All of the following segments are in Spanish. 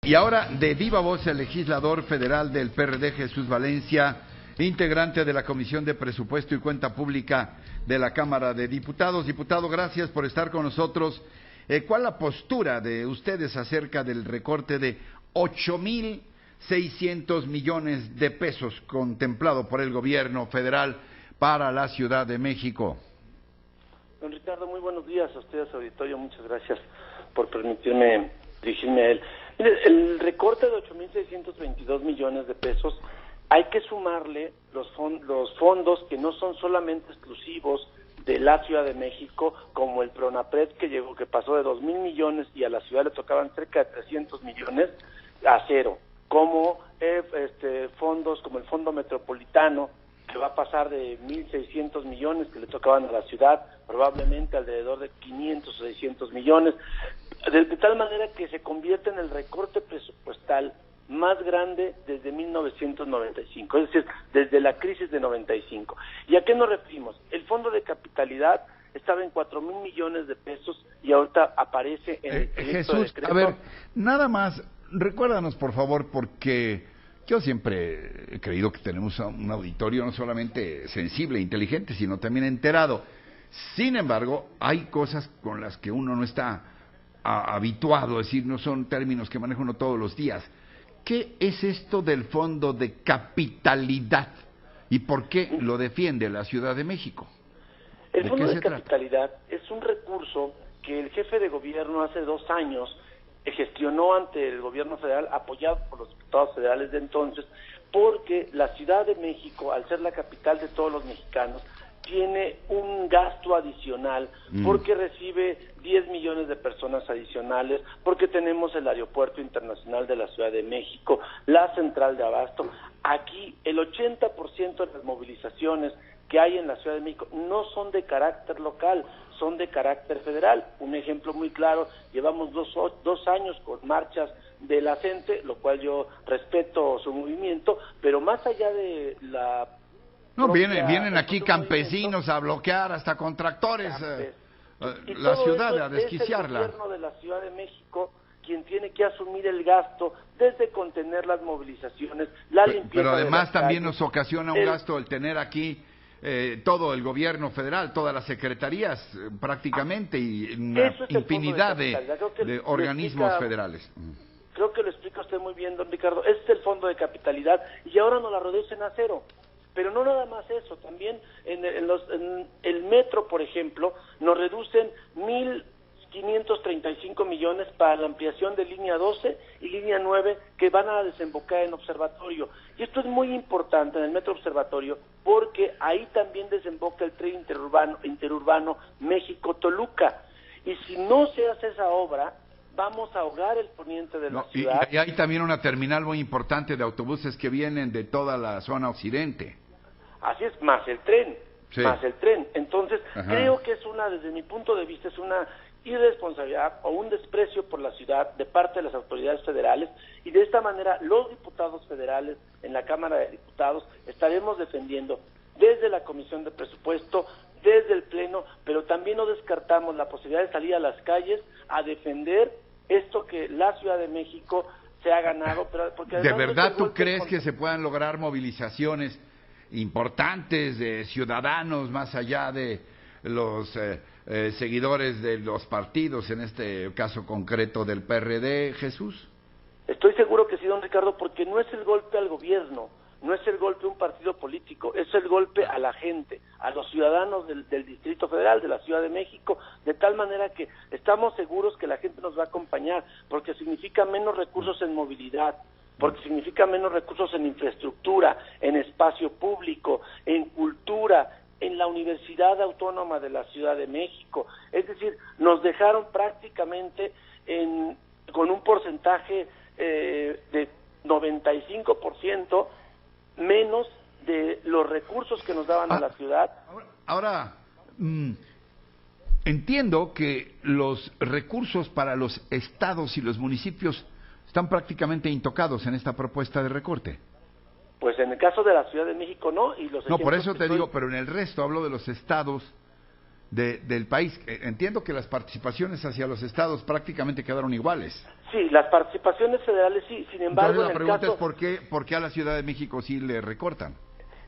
Y ahora, de viva voz, el legislador federal del PRD, Jesús Valencia, integrante de la Comisión de Presupuesto y Cuenta Pública de la Cámara de Diputados. Diputado, gracias por estar con nosotros. ¿Cuál es la postura de ustedes acerca del recorte de 8,600 millones de pesos contemplado por el gobierno federal para la Ciudad de México? Don Ricardo, muy buenos días a ustedes, auditorio. Muchas gracias por permitirme dirigirme a él. Mire, el recorte de 8,622 millones de pesos, hay que sumarle los fondos que no son solamente exclusivos de la Ciudad de México, como el PRONAPRED que pasó de 2,000 millones y a la ciudad le tocaban cerca de 300 millones a cero, como fondos como el Fondo Metropolitano, que va a pasar de 1,600 millones que le tocaban a la ciudad, probablemente alrededor de 500 o 600 millones, de tal manera que se convierte en el recorte presupuestal más grande desde 1995, es decir, desde la crisis de 95. ¿Y a qué nos referimos? El fondo de capitalidad estaba en 4,000 millones de pesos y ahorita aparece en el Jesús, decreto. A ver, nada más, recuérdanos por favor, porque yo siempre he creído que tenemos un auditorio no solamente sensible e inteligente, sino también enterado. Sin embargo, hay cosas con las que uno no está habituado, es decir, no son términos que maneja uno todos los días. ¿Qué es esto del fondo de capitalidad y por qué lo defiende la Ciudad de México? El fondo de capitalidad es un recurso que el jefe de gobierno hace 2 años gestionó ante el gobierno federal, apoyado por los diputados federales de entonces, porque la Ciudad de México, al ser la capital de todos los mexicanos, tiene un gasto adicional porque recibe 10 millones de personas adicionales, porque tenemos el Aeropuerto Internacional de la Ciudad de México, la Central de Abasto. Aquí el 80% de las movilizaciones que hay en la Ciudad de México no son de carácter local, son de carácter federal. Un ejemplo muy claro, llevamos 2 años con marchas de la gente, lo cual yo respeto su movimiento, pero más allá de la... No, vienen aquí campesinos a bloquear, hasta con tractores, la ciudad, a desquiciarla. Es el gobierno de la Ciudad de México quien tiene que asumir el gasto desde contener las movilizaciones, la limpieza. Pero además también calles, nos ocasiona un gasto el tener aquí todo el gobierno federal, todas las secretarías prácticamente, y una infinidad de organismos federales. Creo que lo explica usted muy bien, don Ricardo. Este es el fondo de capitalidad y ahora nos la reducen a cero. Pero no nada más eso, también en el metro, por ejemplo, nos reducen 1,535 millones para la ampliación de línea 12 y línea 9 que van a desembocar en Observatorio. Y esto es muy importante en el metro Observatorio porque ahí también desemboca el tren interurbano México-Toluca. Y si no se hace esa obra, vamos a ahogar el poniente de la ciudad. Y hay también una terminal muy importante de autobuses que vienen de toda la zona occidente. Así es, más el tren, sí. más el tren. Entonces, creo que desde mi punto de vista, es una irresponsabilidad o un desprecio por la ciudad de parte de las autoridades federales, y de esta manera los diputados federales en la Cámara de Diputados estaremos defendiendo desde la Comisión de Presupuesto, desde el Pleno, pero también no descartamos la posibilidad de salir a las calles a defender esto que la Ciudad de México se ha ganado. Pero porque ¿De verdad tú crees que se puedan lograr movilizaciones importantes de ciudadanos más allá de los seguidores de los partidos, en este caso concreto del PRD, Jesús? Estoy seguro que sí, don Ricardo, porque no es el golpe al gobierno, no es el golpe a un partido político, es el golpe a la gente, a los ciudadanos del Distrito Federal, de la Ciudad de México, de tal manera que estamos seguros que la gente nos va a acompañar, porque significa menos recursos en movilidad, porque significa menos recursos en infraestructura, en espacio público, en cultura, en la Universidad Autónoma de la Ciudad de México. Es decir, nos dejaron prácticamente con un porcentaje de 95% menos de los recursos que nos daban a la ciudad. Ahora, entiendo que los recursos para los estados y los municipios están prácticamente intocados en esta propuesta de recorte. Pues en el caso de la Ciudad de México no, y los no, por eso te digo, pero en el resto hablo de los estados del país. Entiendo que las participaciones hacia los estados prácticamente quedaron iguales. Sí, las participaciones federales sí, sin embargo... Entonces la pregunta es ¿por qué a la Ciudad de México sí le recortan?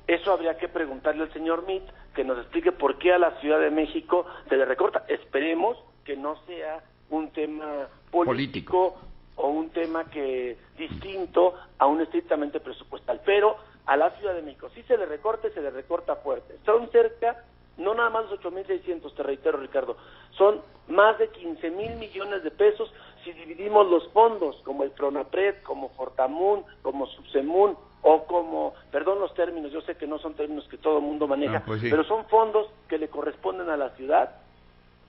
Eso habría que preguntarle al señor Mitt, que nos explique por qué a la Ciudad de México se le recorta. Esperemos que no sea un tema político o un tema que distinto a un estrictamente presupuestal, pero a la Ciudad de México si se le recorta fuerte. Son cerca, no nada más los 8,600, te reitero, Ricardo, son más de 15,000 millones de pesos si dividimos los fondos, como el Pronapred, como Fortamun, como Subsemun, o como, perdón los términos, yo sé que no son términos que todo el mundo maneja, pues sí, pero son fondos que le corresponden a la ciudad,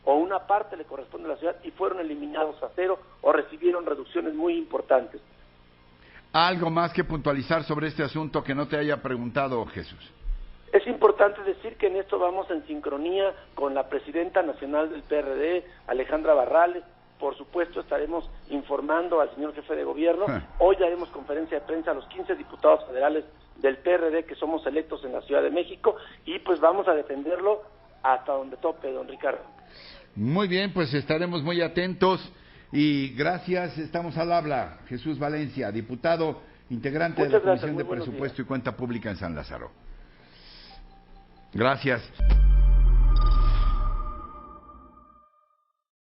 o una parte le corresponde a la ciudad, y fueron eliminados a cero, o recibieron reducciones muy importantes. ¿Algo más que puntualizar sobre este asunto que no te haya preguntado, Jesús? Es importante decir que en esto vamos en sincronía con la presidenta nacional del PRD, Alejandra Barrales. Por supuesto estaremos informando al señor jefe de gobierno. Hoy haremos conferencia de prensa a los 15 diputados federales del PRD que somos electos en la Ciudad de México, y pues vamos a defenderlo hasta donde tope, don Ricardo. Muy bien, pues estaremos muy atentos y gracias. Estamos al habla. Jesús Valencia, diputado integrante de la Comisión de Presupuesto y Cuenta Pública en San Lázaro. Gracias.